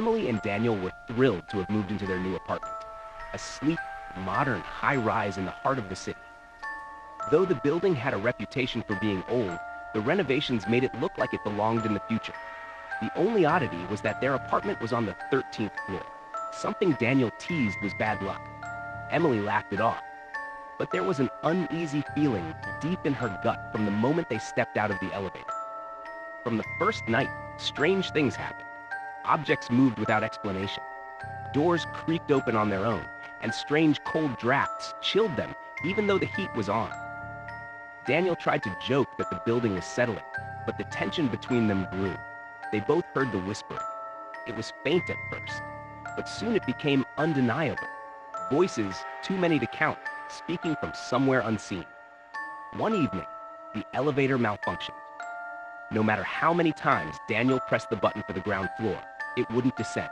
Emily and Daniel were thrilled to have moved into their new apartment, a sleek, modern high-rise in the heart of the city. Though the building had a reputation for being old, the renovations made it look like it belonged in the future. The only oddity was that their apartment was on the 13th floor, something Daniel teased was bad luck. Emily laughed it off, but there was an uneasy feeling deep in her gut from the moment they stepped out of the elevator. From the first night, strange things happened. Objects moved without explanation. Doors creaked open on their own, and strange cold drafts chilled them even though the heat was on. Daniel tried to joke that the building was settling, but the tension between them grew. They both heard the whispering. It was faint at first, but soon it became undeniable. Voices, too many to count, speaking from somewhere unseen. One evening, the elevator malfunctioned. No matter how many times Daniel pressed the button for the ground floor, it wouldn't descend.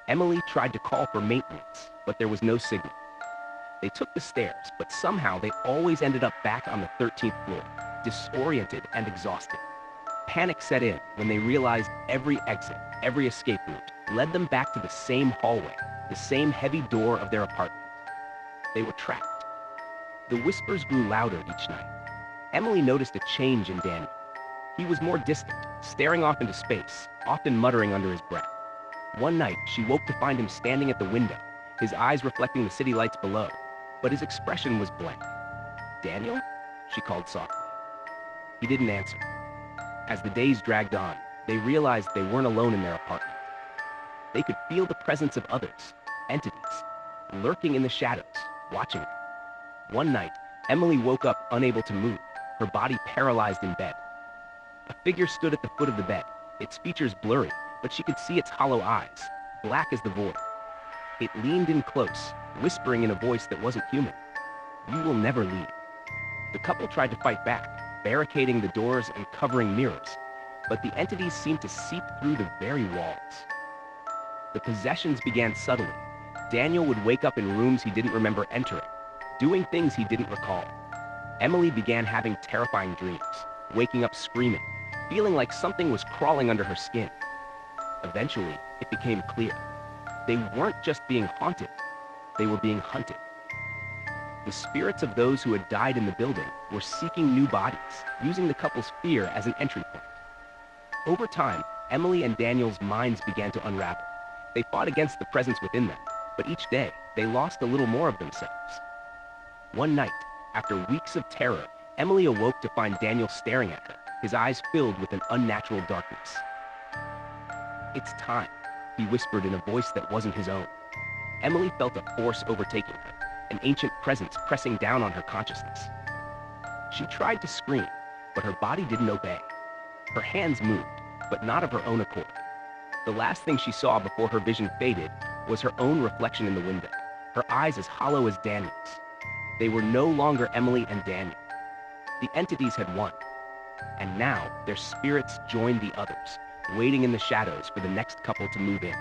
Emily tried to call for maintenance, but there was no signal. They took the stairs, but somehow they always ended up back on the 13th floor, disoriented and exhausted. Panic set in when they realized every exit, every escape route, led them back to the same hallway, the same heavy door of their apartment. They were trapped. The whispers grew louder each night. Emily noticed a change in Daniel. He was more distant, staring off into space, often muttering under his breath. One night, she woke to find him standing at the window, his eyes reflecting the city lights below, but his expression was blank. "Daniel?" she called softly. He didn't answer. As the days dragged on, they realized they weren't alone in their apartment. They could feel the presence of others, entities, lurking in the shadows, watching them. One night, Emily woke up unable to move, her body paralyzed in bed. A figure stood at the foot of the bed, its features blurry, but she could see its hollow eyes, black as the void. It leaned in close, whispering in a voice that wasn't human. "You will never leave." The couple tried to fight back, barricading the doors and covering mirrors, but the entities seemed to seep through the very walls. The possessions began subtly. Daniel would wake up in rooms he didn't remember entering, doing things he didn't recall. Emily began having terrifying dreams, waking up screaming, feeling like something was crawling under her skin. Eventually, it became clear. They weren't just being haunted, they were being hunted. The spirits of those who had died in the building were seeking new bodies, using the couple's fear as an entry point. Over time, Emily and Daniel's minds began to unravel. They fought against the presence within them, but each day, they lost a little more of themselves. One night, after weeks of terror, Emily awoke to find Daniel staring at her, his eyes filled with an unnatural darkness. "It's time," he whispered in a voice that wasn't his own. Emily felt a force overtaking her, an ancient presence pressing down on her consciousness. She tried to scream, but her body didn't obey. Her hands moved, but not of her own accord. The last thing she saw before her vision faded was her own reflection in the window, her eyes as hollow as Daniel's. They were no longer Emily and Daniel. The entities had won, and now their spirits joined the others, waiting in the shadows for the next couple to move in.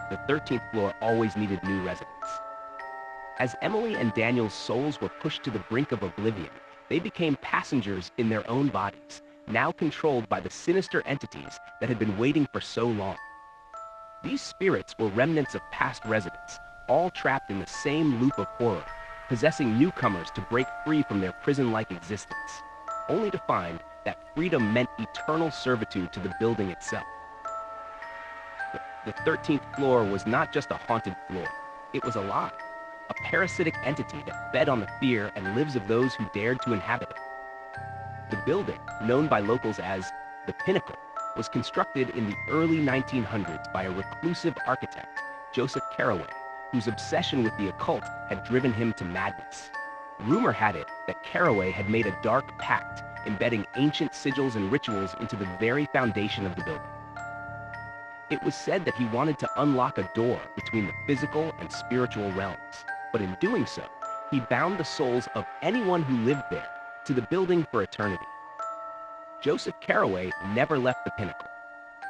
The 13th floor always needed new residents. As Emily and Daniel's souls were pushed to the brink of oblivion, they became passengers in their own bodies, now controlled by the sinister entities that had been waiting for so long. These spirits were remnants of past residents, all trapped in the same loop of horror, possessing newcomers to break free from their prison-like existence, only to find that freedom meant eternal servitude to the building itself. The 13th floor was not just a haunted floor, it was alive, a parasitic entity that fed on the fear and lives of those who dared to inhabit it. The building, known by locals as the Pinnacle, was constructed in the early 1900s by a reclusive architect, Joseph Carraway, whose obsession with the occult had driven him to madness. Rumor had it that Carraway had made a dark pact, embedding ancient sigils and rituals into the very foundation of the building. It was said that he wanted to unlock a door between the physical and spiritual realms, but in doing so, he bound the souls of anyone who lived there to the building for eternity. Joseph Carraway never left the Pinnacle.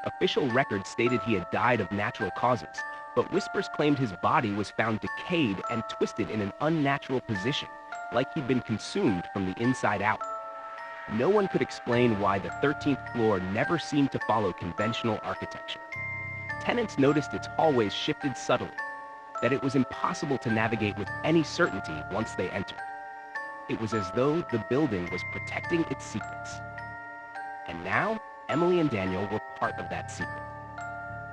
Official records stated he had died of natural causes, but whispers claimed his body was found decayed and twisted in an unnatural position, like he'd been consumed from the inside out. No one could explain why the 13th floor never seemed to follow conventional architecture. Tenants noticed its hallways shifted subtly, that it was impossible to navigate with any certainty once they entered. It was as though the building was protecting its secrets. And now, Emily and Daniel were part of that secret.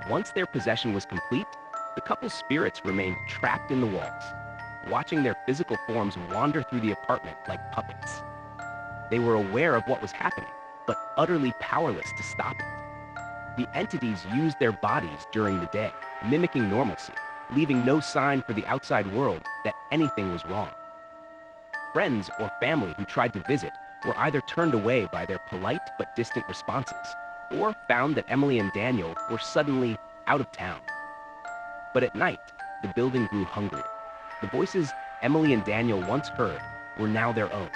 Once their possession was complete, the couple's spirits remained trapped in the walls, watching their physical forms wander through the apartment like puppets. They were aware of what was happening, but utterly powerless to stop it. The entities used their bodies during the day, mimicking normalcy, leaving no sign for the outside world that anything was wrong. Friends or family who tried to visit were either turned away by their polite but distant responses, or found that Emily and Daniel were suddenly out of town. But at night, the building grew hungrier. The voices Emily and Daniel once heard were now their own,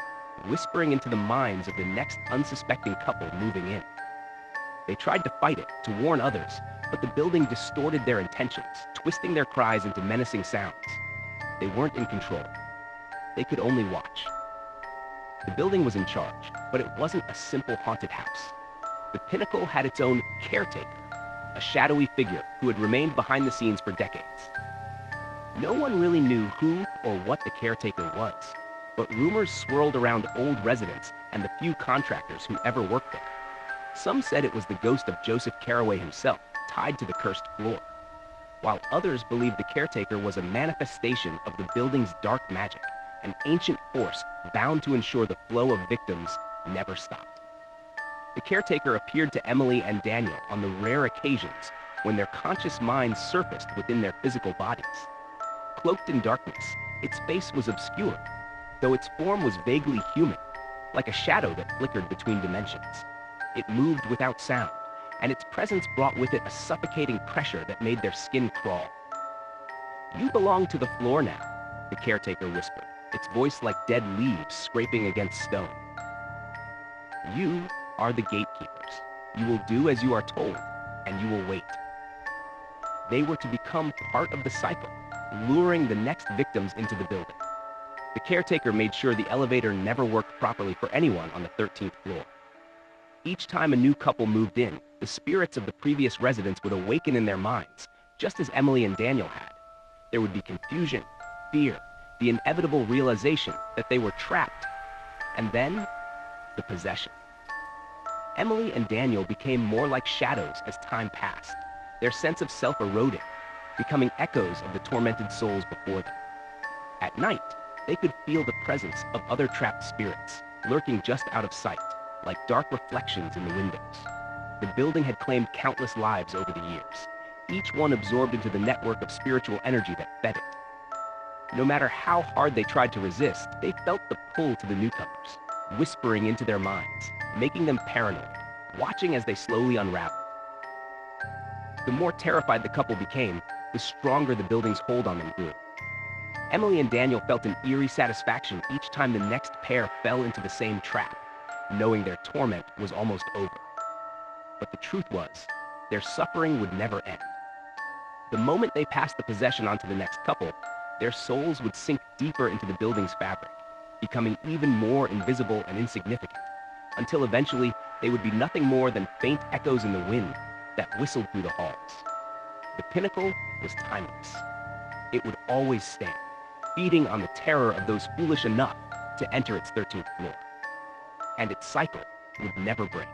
whispering into the minds of the next unsuspecting couple moving in. They tried to fight it, to warn others, but the building distorted their intentions, twisting their cries into menacing sounds. They weren't in control. They could only watch. The building was in charge, but it wasn't a simple haunted house. The Pinnacle had its own caretaker, a shadowy figure who had remained behind the scenes for decades. No one really knew who or what the caretaker was, but rumors swirled around old residents and the few contractors who ever worked there. Some said it was the ghost of Joseph Carraway himself, tied to the cursed floor, while others believed the caretaker was a manifestation of the building's dark magic, an ancient force bound to ensure the flow of victims never stopped. The caretaker appeared to Emily and Daniel on the rare occasions when their conscious minds surfaced within their physical bodies. Cloaked in darkness, its face was obscured, though its form was vaguely human, like a shadow that flickered between dimensions. It moved without sound, and its presence brought with it a suffocating pressure that made their skin crawl. "You belong to the floor now," the caretaker whispered, its voice like dead leaves scraping against stone. "You are the gatekeepers. You will do as you are told, and you will wait." They were to become part of the cycle, luring the next victims into the building. The caretaker made sure the elevator never worked properly for anyone on the 13th floor. Each time a new couple moved in, the spirits of the previous residents would awaken in their minds, just as Emily and Daniel had. There would be confusion, fear, the inevitable realization that they were trapped, and then the possession. Emily and Daniel became more like shadows as time passed, their sense of self eroding, becoming echoes of the tormented souls before them. At night, they could feel the presence of other trapped spirits, lurking just out of sight, like dark reflections in the windows. The building had claimed countless lives over the years, each one absorbed into the network of spiritual energy that fed it. No matter how hard they tried to resist, they felt the pull to the newcomers, whispering into their minds, making them paranoid, watching as they slowly unraveled. The more terrified the couple became, the stronger the building's hold on them grew. Emily and Daniel felt an eerie satisfaction each time the next pair fell into the same trap, knowing their torment was almost over. But the truth was, their suffering would never end. The moment they passed the possession onto the next couple, their souls would sink deeper into the building's fabric, becoming even more invisible and insignificant, until eventually they would be nothing more than faint echoes in the wind that whistled through the halls. The Pinnacle was timeless. It would always stand, feeding on the terror of those foolish enough to enter its 13th floor. And its cycle would never break.